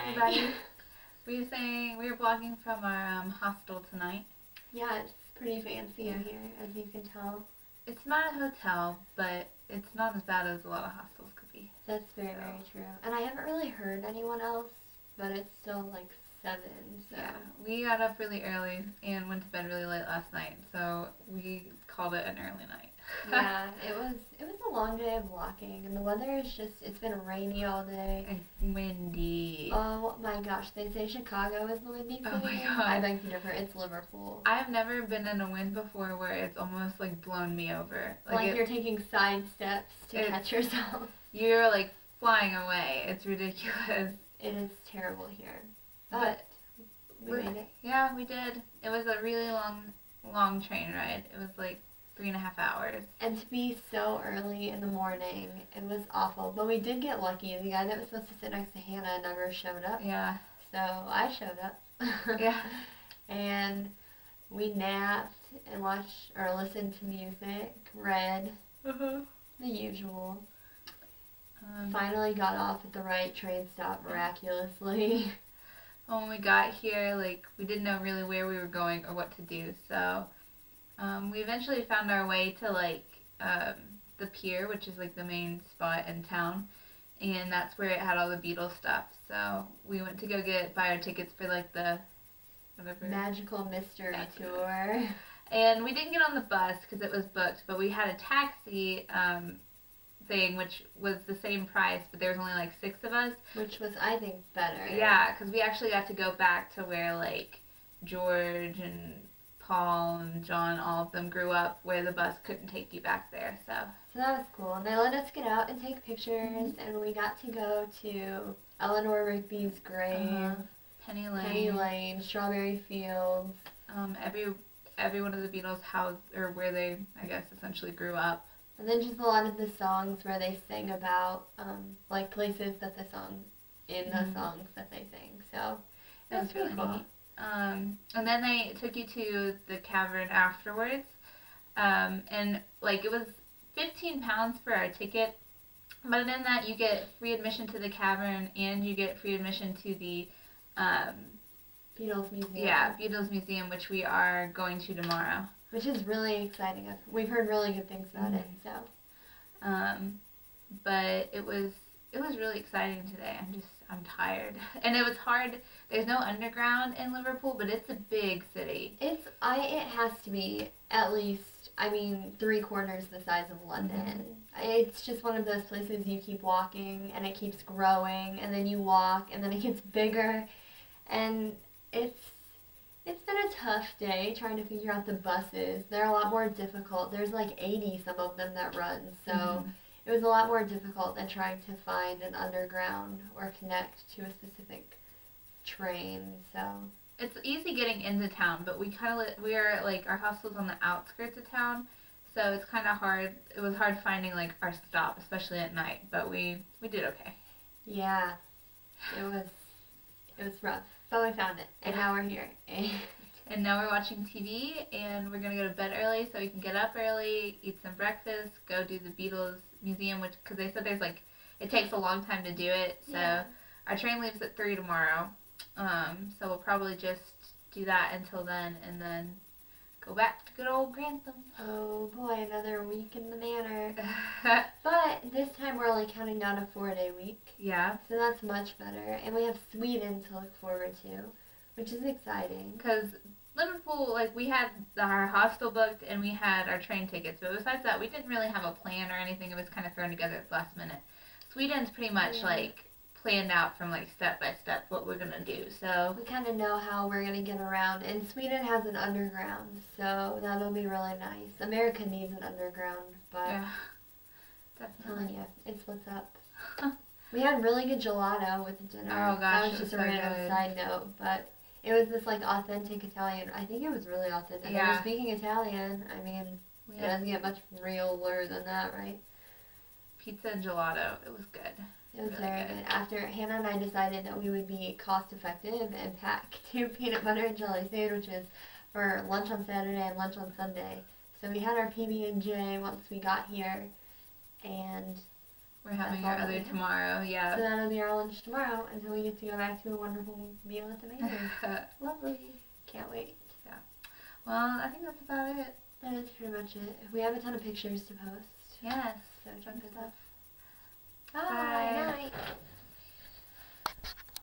everybody. We were vlogging from our hostel tonight. Yeah, it's pretty fancy in here, as you can tell. It's not a hotel, but it's not as bad as a lot of hostels could be. That's very true. And I haven't really heard anyone else, but it's still like 7, so. Yeah, we got up really early and went to bed really late last night, so we called it an early night. Yeah, it was a long day of walking, and the weather is it's been rainy all day. And windy. Oh my gosh, they say Chicago is the windy city. Oh my god. I beg to differ, it's Liverpool. I've never been in a wind before where it's almost like blown me over. Like you're taking side steps to catch yourself. You're like flying away. It's ridiculous. It is terrible here. But we made it. Yeah, we did. It was a really long train ride. It was like 3.5 hours. And to be so early in the morning, it was awful. But we did get lucky. The guy that was supposed to sit next to Hannah never showed up. Yeah. So I showed up. Yeah. And we napped and watched or listened to music, read, the usual. Finally got off at the right train stop miraculously. When we got here, like, we didn't know really where we were going or what to do, so we eventually found our way to, like, the pier, which is, like, the main spot in town, and that's where it had all the Beatles stuff, so we went to go buy our tickets for, like, the whatever. Magical Mystery Tour. And we didn't get on the bus because it was booked, but we had a taxi, thing, which was the same price, but there was only like 6 of us. Which was, I think, better. Yeah, because we actually got to go back to where like George and Paul and John, all of them grew up, where the bus couldn't take you back there. So that was cool. And they let us get out and take pictures, and we got to go to Eleanor Rigby's grave, Penny Lane, Strawberry Fields. Every one of the Beatles' house, or where they, I guess, essentially grew up. And then just a lot of the songs where they sing about, like, places that the songs that they sing. So, it was really cool. And then they took you to the cavern afterwards. And, like, it was £15 for our ticket. But in that, you get free admission to the cavern, and you get free admission to the Beatles Museum. Yeah, Beatles Museum, which we are going to tomorrow. Which is really exciting. We've heard really good things about it, so. But it was really exciting today. I'm tired. And it was hard. There's no underground in Liverpool, but it's a big city. It has to be at least, 3/4 the size of London. It's just one of those places you keep walking, and it keeps growing, and then you walk, and then it gets bigger, and it's been a tough day trying to figure out the buses. They're a lot more difficult. There's like 80 some of them that run, so it was a lot more difficult than trying to find an underground or connect to a specific train. So it's easy getting into town, but we are like, our hostel's on the outskirts of town, so it's kind of hard. It was hard finding like our stop, especially at night, but we did okay. Yeah, it was rough. But we found it, and now we're here. And now we're watching TV, and we're going to go to bed early so we can get up early, eat some breakfast, go do the Beatles Museum, because they said it takes a long time to do it, so our train leaves at 3 tomorrow, so we'll probably just do that until then, and then go back to good old Grantham. Oh boy, another week in the manor. But this time we're only counting down a 4-day week. Yeah. So that's much better. And we have Sweden to look forward to, which is exciting. Because Liverpool, like, we had our hostel booked and we had our train tickets. But besides that, we didn't really have a plan or anything. It was kind of thrown together at the last minute. Sweden's pretty much, like, planned out from, like, step by step what we're going to do, so. We kind of know how we're going to get around, and Sweden has an underground, so that'll be really nice. America needs an underground, but yeah, I'm telling you, it's what's up. We had really good gelato with the dinner. Oh gosh, that was just a random side note, but it was this, like, authentic Italian. I think it was really authentic. Yeah. And speaking Italian, it doesn't get much realer than that, right? Pizza and gelato, it was good. It was really very good. After Hannah and I decided that we would be cost effective and pack 2 peanut butter and jelly sandwiches for lunch on Saturday and lunch on Sunday. So we had our PB&J once we got here, and We're having That's our all other we have. tomorrow, yeah. So that'll be our lunch tomorrow until we get to go back to a wonderful meal at the Mayor's. Lovely. Can't wait. Well, I think that's about it. That is pretty much it. We have a ton of pictures to post. Yes. So check Fun this stuff. out. Bye.